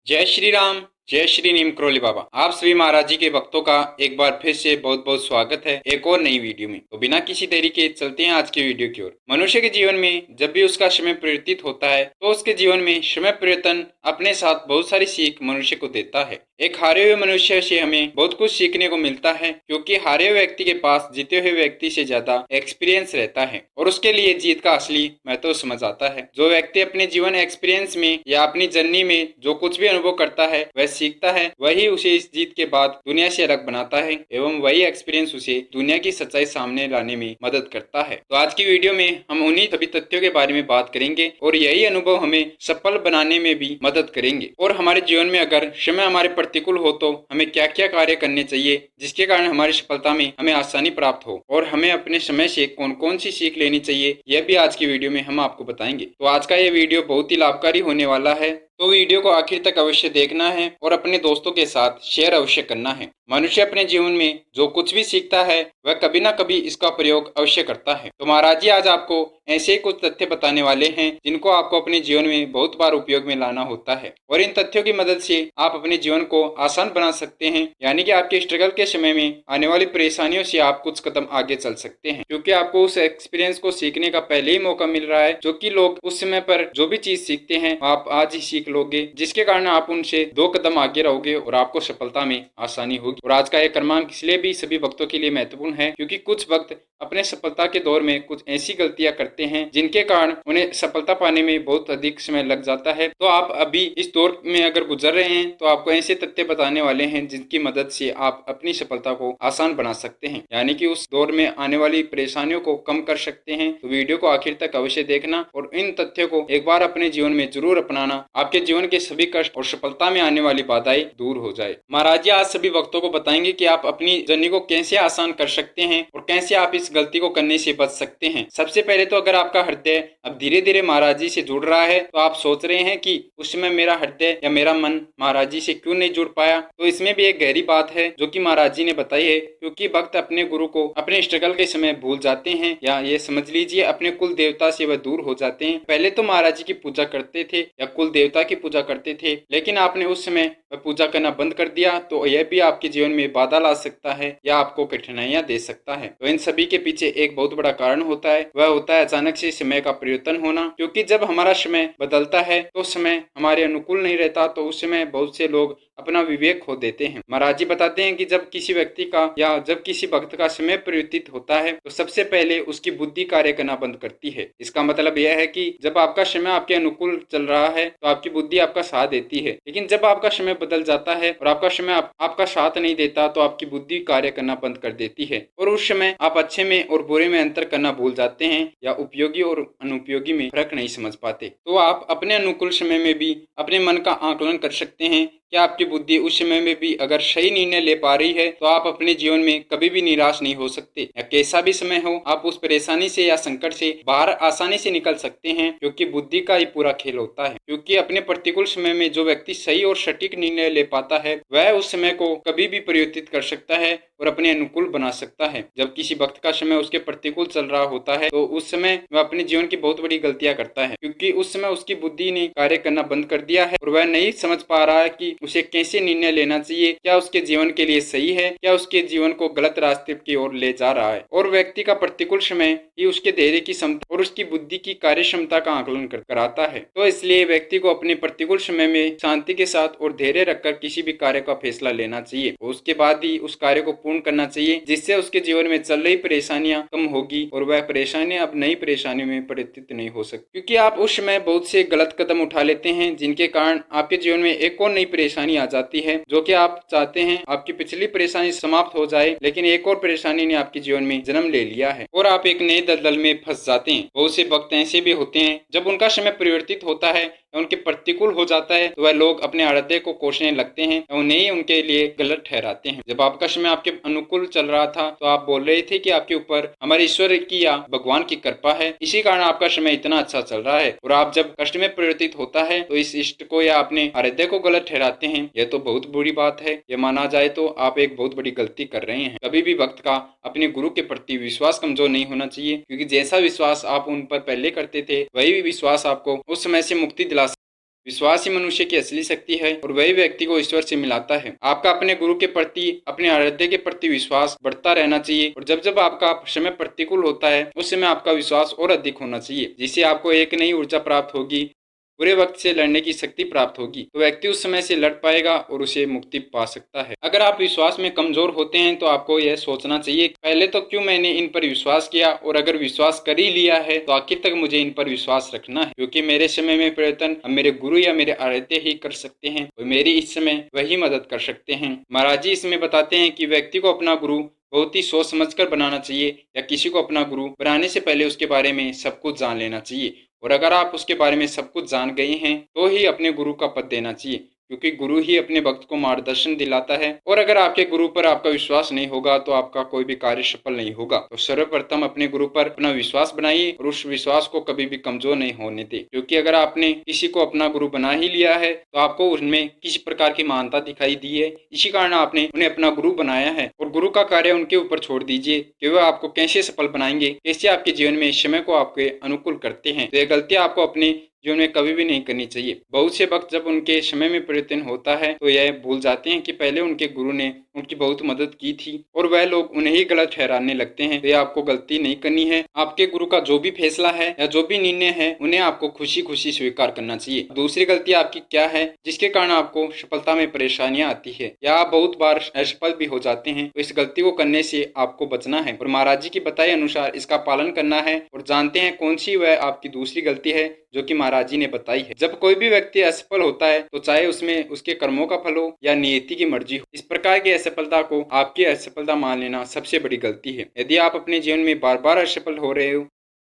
जय श्री राम। जय श्री नीम करोली बाबा। आप सभी महाराज जी के भक्तों का एक बार फिर से बहुत बहुत स्वागत है एक और नई वीडियो में। तो बिना किसी देरी के चलते हैं आज के वीडियो की ओर। मनुष्य के जीवन में जब भी उसका समय परिवर्तित होता है तो उसके जीवन में समय परिवर्तन अपने साथ बहुत सारी सीख मनुष्य को देता है। एक हारे हुए मनुष्य से हमें बहुत कुछ सीखने को मिलता है, क्योंकि हारे हुए व्यक्ति के पास जीते हुए व्यक्ति से ज्यादा एक्सपीरियंस रहता है और उसके लिए जीत का असली महत्व समझ आता है। जो व्यक्ति अपने जीवन एक्सपीरियंस में या अपनी जर्नी में जो कुछ भी अनुभव करता है वह सीखता है, वही उसे इस जीत के बाद दुनिया से अलग बनाता है एवं वही एक्सपीरियंस उसे दुनिया की सच्चाई सामने लाने में मदद करता है। तो आज की वीडियो में हम उन्हीं सभी तथ्यों के बारे में बात करेंगे और यही अनुभव हमें सफल बनाने में भी मदद करेंगे। और हमारे जीवन में अगर समय हमारे प्रतिकूल हो तो हमें क्या क्या कार्य करने चाहिए जिसके कारण हमारी सफलता में हमें आसानी प्राप्त हो, और हमें अपने समय से कौन कौन सी सीख लेनी चाहिए यह भी आज की वीडियो में हम आपको बताएंगे। तो आज का ये वीडियो बहुत ही लाभकारी होने वाला है, तो वीडियो को आखिर तक अवश्य देखना है और अपने दोस्तों के साथ शेयर अवश्य करना है। मनुष्य अपने जीवन में जो कुछ भी सीखता है वह कभी ना कभी इसका प्रयोग अवश्य करता है। तो महाराज जी आज आपको ऐसे ही कुछ तथ्य बताने वाले हैं जिनको आपको अपने जीवन में बहुत बार उपयोग में लाना होता है, और इन तथ्यों की मदद से आप अपने जीवन को आसान बना सकते हैं। यानी कि आपके स्ट्रगल के समय में आने वाली परेशानियों से आप कुछ कदम आगे चल सकते हैं, क्योंकि आपको उस एक्सपीरियंस को सीखने का पहले ही मौका मिल रहा है। जो कि लोग उस समय पर जो भी चीज सीखते हैं आप आज ही सीख लोगे, जिसके कारण आप उनसे 2 कदम आगे रहोगे और आपको सफलता में आसानी होगी। और आज का यह क्रमांक इसलिए भी सभी भक्तों के लिए महत्वपूर्ण है क्योंकि कुछ भक्त अपने सफलता के दौर में कुछ ऐसी गलतियां करते हैं जिनके कारण उन्हें सफलता पाने में बहुत अधिक समय लग जाता है। तो आप अभी इस दौर में अगर गुजर रहे हैं तो आपको ऐसे तथ्य बताने वाले हैं जिनकी मदद से आप अपनी सफलता को आसान बना सकते हैं, यानी कि उस दौर में आने वाली परेशानियों को कम कर सकते हैं। तो वीडियो को आखिर तक अवश्य देखना और इन तथ्यों को एक बार अपने जीवन में जरूर अपनाना। आपके जीवन के सभी कष्ट और सफलता में आने वाली बाधाएं दूर हो जाए। महाराज जी आज सभी भक्तों को बताएंगे कि आप अपनी जर्नी को कैसे आसान कर सकते हैं और कैसे आप इस गलती को करने से बच सकते हैं। सबसे पहले तो अगर आपका हृदय अब धीरे धीरे महाराज जी से जुड़ रहा है तो आप सोच रहे हैं कि उस समय मेरा हृदय या मेरा मन महाराज जी से क्यों नहीं जुड़ पाया, तो इसमें भी एक गहरी बात है जो कि महाराज जी ने बताई है। क्योंकि भक्त अपने गुरु को अपने स्ट्रगल के समय भूल जाते हैं, या ये समझ लीजिए अपने कुल देवता से वह दूर हो जाते हैं। पहले तो महाराज जी की पूजा करते थे या कुल देवता की पूजा करते थे, लेकिन आपने उस समय वह पूजा करना बंद कर दिया तो यह भी आपके जीवन में बाधा ला सकता है या आपको कठिनाइयां दे सकता है। तो इन सभी के पीछे एक बहुत बड़ा कारण होता है, वह होता है अचानक से समय का परिवर्तन होना। क्योंकि जब हमारा समय बदलता है तो समय हमारे अनुकूल नहीं रहता, तो उस समय बहुत से लोग अपना विवेक खो देते हैं। महाराज जी बताते हैं कि जब किसी व्यक्ति का या जब किसी भक्त का समय परिवर्तित होता है तो सबसे पहले उसकी बुद्धि कार्य करना बंद करती है। इसका मतलब यह है कि जब आपका समय आपके अनुकूल चल रहा है तो आपकी बुद्धि आपका साथ देती है, लेकिन जब आपका समय बदल जाता है और आपका समय आपका साथ नहीं देता तो आपकी बुद्धि कार्य करना बंद कर देती है, और उस समय आप अच्छे में और बुरे में अंतर करना भूल जाते हैं या उपयोगी और अनुपयोगी में फर्क नहीं समझ पाते। तो आप अपने अनुकूल समय में भी अपने मन का आकलन कर सकते हैं कि आपकी बुद्धि उस समय में भी अगर सही निर्णय ले पा रही है तो आप अपने जीवन में कभी भी निराश नहीं हो सकते। या कैसा भी समय हो आप उस परेशानी से या संकट से बाहर आसानी से निकल सकते हैं, क्योंकि बुद्धि का ही पूरा खेल होता है। क्योंकि अपने प्रतिकूल समय में जो व्यक्ति सही और सटीक निर्णय ले पाता है वह उस समय को कभी भी परिवर्तित कर सकता है और अपने अनुकूल बना सकता है। जब किसी भक्त का समय उसके प्रतिकूल चल रहा होता है तो उस समय वह अपने जीवन की बहुत बड़ी गलतियां करता है, क्योंकि उस समय उसकी बुद्धि ने कार्य करना बंद कर दिया है और वह नहीं समझ पा रहा है कि उसे कैसे निर्णय लेना चाहिए, क्या उसके जीवन के लिए सही है, क्या उसके जीवन को गलत रास्ते की ओर ले जा रहा है। और व्यक्ति का प्रतिकूल समय ही उसके धैर्य की क्षमता और उसकी बुद्धि की कार्य क्षमता का आकलन कराता है। तो इसलिए व्यक्ति को अपने प्रतिकूल समय में शांति के साथ और धैर्य रखकर किसी भी कार्य का फैसला लेना चाहिए, उसके बाद ही उस कार्य को पूर्ण करना चाहिए, जिससे उसके जीवन में चल रही परेशानियां कम होगी और वह परेशानियां अब नई परेशानियों में परिवर्तित नहीं हो सकती। क्योंकि आप उस समय बहुत से गलत कदम उठा लेते हैं जिनके कारण आपके जीवन में एक और नई परेशानी आ जाती है, जो कि आप चाहते हैं आपकी पिछली परेशानी समाप्त हो जाए, लेकिन एक और परेशानी ने आपके जीवन में जन्म ले लिया है और आप एक नए दलदल में फंस जाते हैं। बहुत से भक्त ऐसे भी होते हैं जब उनका समय परिवर्तित होता है, उनके प्रतिकूल हो जाता है तो वह लोग अपने हृदय को कोसने लगते हैं, उन्हें ही उनके लिए गलत ठहराते हैं। जब आपका समय आपके अनुकूल चल रहा था तो आप बोल रहे थे कि आपके ऊपर हमारे ईश्वर की या भगवान की कृपा है, इसी कारण आपका समय इतना अच्छा चल रहा है। और आप जब कष्ट में परिवर्तित होता है तो इस इष्ट को या अपने हृदय को गलत ठहराते हैं। यह तो बहुत बुरी बात है, यह माना जाए तो आप एक बहुत बड़ी गलती कर रहे हैं। कभी भी भक्त का अपने गुरु के प्रति विश्वास कमजोर नहीं होना चाहिए, क्योंकि जैसा विश्वास आप उन पर पहले करते थे वही विश्वास आपको उस समय से मुक्ति दिला विश्वास ही मनुष्य की असली शक्ति है और वही व्यक्ति को ईश्वर से मिलाता है। आपका अपने गुरु के प्रति, अपने आराध्य के प्रति विश्वास बढ़ता रहना चाहिए और जब जब आपका समय प्रतिकूल होता है उस समय आपका विश्वास और अधिक होना चाहिए, जिससे आपको एक नई ऊर्जा प्राप्त होगी, बुरे वक्त से लड़ने की शक्ति प्राप्त होगी। तो व्यक्ति उस समय से लड़ पाएगा और उसे मुक्ति पा सकता है। अगर आप विश्वास में कमजोर होते हैं तो आपको यह सोचना चाहिए, पहले तो क्यों मैंने इन पर विश्वास किया, और अगर विश्वास कर ही लिया है तो आखिर तक मुझे इन पर विश्वास रखना है, क्योंकि मेरे समय में परिवर्तन अब मेरे गुरु या मेरे आराध्य ही कर सकते हैं और मेरी इस समय वही मदद कर सकते हैं। महाराज जी इसमें बताते हैं कि व्यक्ति को अपना गुरु बहुत ही सोच समझकर बनाना चाहिए, या किसी को अपना गुरु बनाने से पहले उसके बारे में सब कुछ जान लेना चाहिए। और अगर आप उसके बारे में सब कुछ जान गए हैं तो ही अपने गुरु का पद देना चाहिए, क्योंकि गुरु ही अपने भक्त को मार्गदर्शन दिलाता है। और अगर आपके गुरु पर आपका विश्वास नहीं होगा तो आपका कोई भी कार्य सफल नहीं होगा। तो सर्वप्रथम अपने गुरु पर अपना विश्वास बनाइए और उस विश्वास को कभी भी कमजोर नहीं होने दे, क्योंकि अगर आपने किसी को अपना गुरु बना ही लिया है तो आपको उनमें किसी प्रकार की महानता दिखाई दी है, इसी कारण आपने उन्हें अपना गुरु बनाया है। और गुरु का कार्य उनके ऊपर छोड़ दीजिए कि वह आपको कैसे सफल बनाएंगे, कैसे आपके जीवन में समय को आपके अनुकूल करते हैं। तो यह गलतियां आपको अपने जीवन में कभी भी नहीं करनी चाहिए। बहुत से वक्त जब उनके समय में परिवर्तन होता है तो यह भूल जाते हैं कि पहले उनके गुरु ने उनकी बहुत मदद की थी और वह लोग उन्हें ही गलत ठहराने लगते हैं। तो यह आपको गलती नहीं करनी है। आपके गुरु का जो भी फैसला है या जो भी निर्णय है उन्हें आपको खुशी खुशी स्वीकार करना चाहिए। दूसरी गलती आपकी क्या है जिसके कारण आपको सफलता में परेशानियां आती है या आप बहुत बार असफल भी हो जाते हैं, तो इस गलती को करने से आपको बचना है और महाराज जी की बताए अनुसार इसका पालन करना है। और जानते हैं कौन सी वह आपकी दूसरी गलती है जो कि महाराज जी ने बताई है। जब कोई भी व्यक्ति असफल होता है तो चाहे उसमें उसके कर्मों का फल हो या नियति की मर्जी हो, इस प्रकार की असफलता को आपकी असफलता मान लेना सबसे बड़ी गलती है। यदि आप अपने जीवन में बार बार असफल हो रहे हो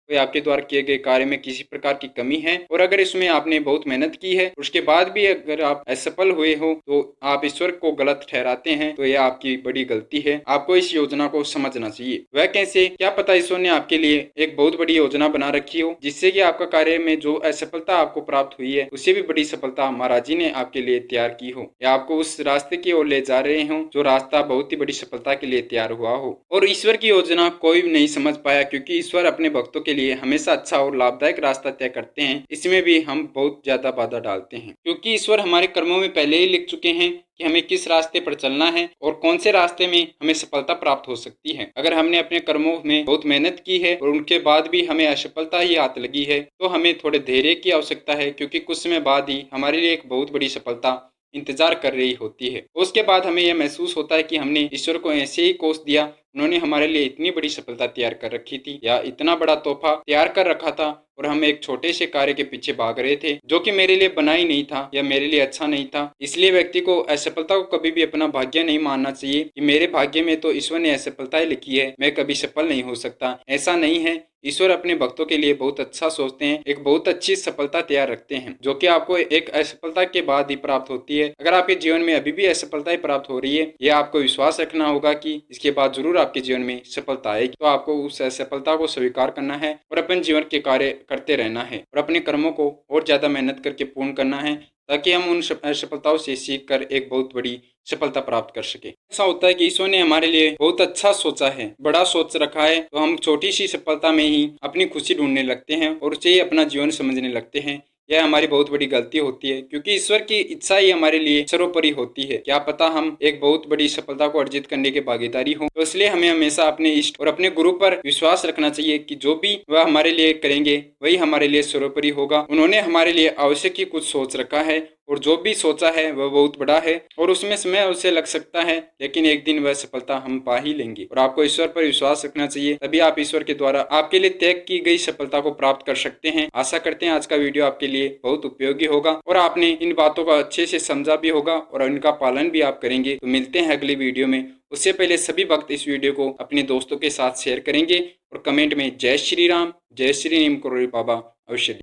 तो आपके द्वारा किए गए कार्य में किसी प्रकार की कमी है, और अगर इसमें आपने बहुत मेहनत की है उसके बाद भी अगर आप असफल हुए हो तो आप ईश्वर को गलत ठहराते हैं, तो यह आपकी बड़ी गलती है। आपको इस योजना को समझना चाहिए। वह कैसे? क्या पता ईश्वर ने आपके लिए एक बहुत बड़ी योजना बना रखी हो जिससे कि आपका कार्य में जो असफलता आपको प्राप्त हुई है उससे भी बड़ी सफलता महाराज जी ने आपके लिए तैयार की हो, या आपको उस रास्ते की ओर ले जा रहे हो जो रास्ता बहुत ही बड़ी सफलता के लिए तैयार हुआ हो। और ईश्वर की योजना कोई नहीं समझ पाया, क्योंकि ईश्वर अपने भक्तों के लिए हमेशा अच्छा और लाभदायक रास्ता तय करते हैं। इसमें भी हम बहुत ज्यादा बाधा डालते हैं, क्योंकि ईश्वर हमारे कर्मों में पहले ही लिख चुके हैं कि हमें किस रास्ते पर चलना है और कौन से रास्ते में हमें सफलता प्राप्त हो सकती है। अगर हमने अपने कर्मों में बहुत मेहनत की है और उनके बाद भी हमें असफलता ही हाथ लगी है तो हमें थोड़े धैर्य की आवश्यकता है, क्योंकि कुछ समय बाद ही हमारे लिए एक बहुत बड़ी सफलता इंतजार कर रही होती है। उसके बाद हमें यह महसूस होता है कि हमने ईश्वर को ऐसे ही कोस दिया, उन्होंने हमारे लिए इतनी बड़ी सफलता तैयार कर रखी थी या इतना बड़ा तोहफा तैयार कर रखा था और हम एक छोटे से कार्य के पीछे भाग रहे थे जो कि मेरे लिए बना ही नहीं था या मेरे लिए अच्छा नहीं था। इसलिए व्यक्ति को असफलता को कभी भी अपना भाग्य नहीं मानना चाहिए कि मेरे भाग्य में तो ईश्वर ने असफलताएं लिखी है, मैं कभी सफल नहीं हो सकता। ऐसा नहीं है। ईश्वर अपने भक्तों के लिए बहुत अच्छा सोचते हैं, एक बहुत अच्छी सफलता तैयार रखते हैं जो कि आपको एक असफलता के बाद ही प्राप्त होती है। अगर आपके जीवन में अभी भी असफलताएं प्राप्त हो रही है, यह आपको विश्वास रखना होगा कि इसके बाद जरूर आपके जीवन में सफलता आएगी। तो आपको उस असफलता को स्वीकार करना है और अपने जीवन के कार्य करते रहना है और अपने कर्मों को और ज्यादा मेहनत करके पूर्ण करना है, ताकि हम उन असफलताओं से सीख कर एक बहुत बड़ी सफलता प्राप्त कर सके। ऐसा होता है कि ईश्वर ने हमारे लिए बहुत अच्छा सोचा है, बड़ा सोच रखा है, तो हम छोटी सी सफलता में ही अपनी खुशी ढूंढने लगते हैं और उसे ही अपना जीवन समझने लगते हैं। यह हमारी बहुत बड़ी गलती होती है, क्योंकि ईश्वर की इच्छा ही हमारे लिए सर्वोपरि होती है। क्या पता हम एक बहुत बड़ी सफलता को अर्जित करने के भागीदारी हो, तो इसलिए हमें हमेशा अपने इष्ट और अपने गुरु पर विश्वास रखना चाहिए कि जो भी वह हमारे लिए करेंगे वही हमारे लिए सर्वोपरि होगा। उन्होंने हमारे लिए आवश्यक ही कुछ सोच रखा है और जो भी सोचा है वह बहुत बड़ा है और उसमें समय उसे लग सकता है, लेकिन एक दिन वह सफलता हम पा ही लेंगे। और आपको ईश्वर पर विश्वास रखना चाहिए, तभी आप ईश्वर के द्वारा आपके लिए तय की गई सफलता को प्राप्त कर सकते हैं। आशा करते हैं आज का वीडियो आपके लिए बहुत उपयोगी होगा और आपने इन बातों को अच्छे से समझा भी होगा और इनका पालन भी आप करेंगे। तो मिलते हैं अगली वीडियो में। उससे पहले सभी भक्त इस वीडियो को अपने दोस्तों के साथ शेयर करेंगे और कमेंट में जय श्री राम, जय श्री नीम करोली बाबा अवश्य।